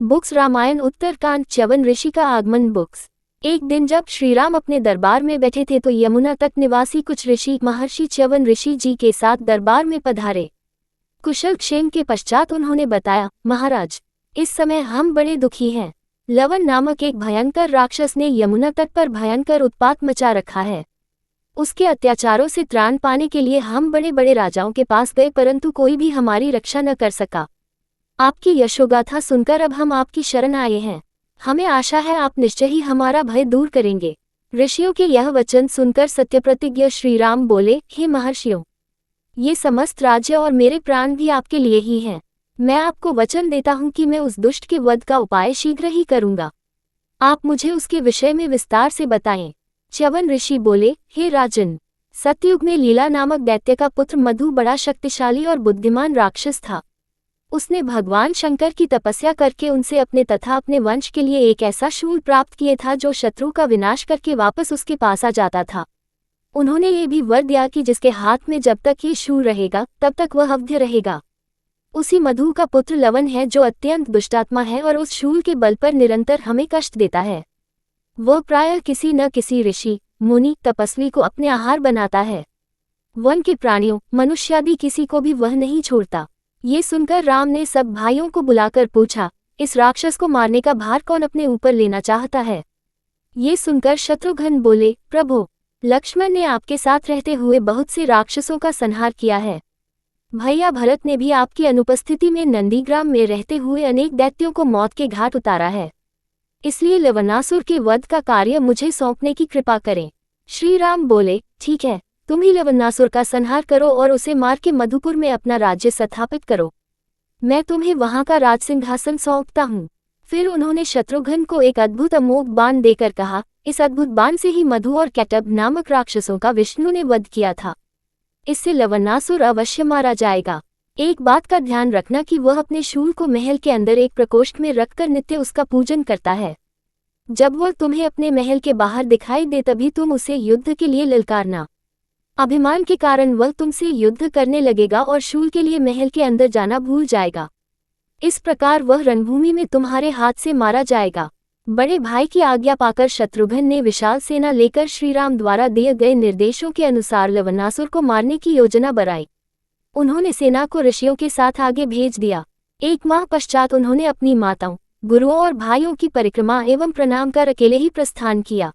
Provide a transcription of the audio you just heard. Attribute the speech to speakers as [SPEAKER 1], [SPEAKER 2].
[SPEAKER 1] Books Ramayan Uttarkand Chyavan ऋषि का आगमन books. एक दिन जब श्रीराम अपने दरबार में बैठे थे तो यमुना तट निवासी कुछ ऋषि महर्षि च्यवन ऋषि जी के साथ दरबार में पधारे। कुशल क्षेम के पश्चात उन्होंने बताया, महाराज, इस समय हम बड़े दुखी हैं। लवन नामक एक भयंकर राक्षस ने यमुना तट पर भयंकर उत्पात मचा रखा है। उसके अत्याचारों से त्राण पाने के लिए हम बड़े बड़े राजाओं के पास गए, परंतु कोई भी हमारी रक्षा न कर सका। आपकी यशोगाथा सुनकर अब हम आपकी शरण आए हैं। हमें आशा है आप निश्चय ही हमारा भय दूर करेंगे। ऋषियों के यह वचन सुनकर सत्यप्रतिज्ञ श्रीराम बोले, हे महर्षियों, ये समस्त राज्य और मेरे प्राण भी आपके लिए ही हैं। मैं आपको वचन देता हूँ कि मैं उस दुष्ट के वध का उपाय शीघ्र ही करूँगा। आप मुझे उसके विषय में विस्तार से बताएं। च्यवन ऋषि बोले, हे राजन, सतयुग में लीला नामक दैत्य का पुत्र मधु बड़ा शक्तिशाली और बुद्धिमान राक्षस था। उसने भगवान शंकर की तपस्या करके उनसे अपने तथा अपने वंश के लिए एक ऐसा शूल प्राप्त किए था जो शत्रु का विनाश करके वापस उसके पास आ जाता था। उन्होंने ये भी वर दिया कि जिसके हाथ में जब तक ये शूल रहेगा तब तक वह अवध्य रहेगा। उसी मधु का पुत्र लवन है जो अत्यंत दुष्टात्मा है और उस शूल के बल पर निरंतर हमें कष्ट देता है। वह प्रायः किसी न किसी ऋषि, मुनि, तपस्वी को अपने आहार बनाता है। वन के प्राणियों, मनुष्यादि किसी को भी वह नहीं छोड़ता। ये सुनकर राम ने सब भाइयों को बुलाकर पूछा, इस राक्षस को मारने का भार कौन अपने ऊपर लेना चाहता है? ये सुनकर शत्रुघ्न बोले, प्रभु, लक्ष्मण ने आपके साथ रहते हुए बहुत से राक्षसों का संहार किया है। भैया भरत ने भी आपकी अनुपस्थिति में नंदीग्राम में रहते हुए अनेक दैत्यों को मौत के घाट उतारा है। इसलिए लवणासुर के वध का कार्य मुझे सौंपने की कृपा करें। श्री राम बोले, ठीक है, तुम ही लवणासुर का संहार करो और उसे मार के मधुपुर में अपना राज्य स्थापित करो। मैं तुम्हें वहां का राज सिंहासन सौंपता हूँ। फिर उन्होंने शत्रुघ्न को एक अद्भुत अमोघ बाण देकर कहा, इस अद्भुत बाण से ही मधु और कैटभ नामक राक्षसों का विष्णु ने वध किया था। इससे लवणासुर अवश्य मारा जाएगा। एक बात का ध्यान रखना कि वह अपने शूल को महल के अंदर एक प्रकोष्ठ में रखकर नित्य उसका पूजन करता है। जब वह तुम्हें अपने महल के बाहर दिखाई दे तभी तुम उसे युद्ध के लिए ललकारना। अभिमान के कारण वह तुमसे युद्ध करने लगेगा और शूल के लिए महल के अंदर जाना भूल जाएगा। इस प्रकार वह रणभूमि में तुम्हारे हाथ से मारा जाएगा। बड़े भाई की आज्ञा पाकर शत्रुघ्न ने विशाल सेना लेकर श्रीराम द्वारा दिए गए निर्देशों के अनुसार लवणासुर को मारने की योजना बनाई। उन्होंने सेना को ऋषियों के साथ आगे भेज दिया। एक माह पश्चात उन्होंने अपनी माताओं, गुरुओं और भाइयों की परिक्रमा एवं प्रणाम कर अकेले ही प्रस्थान किया।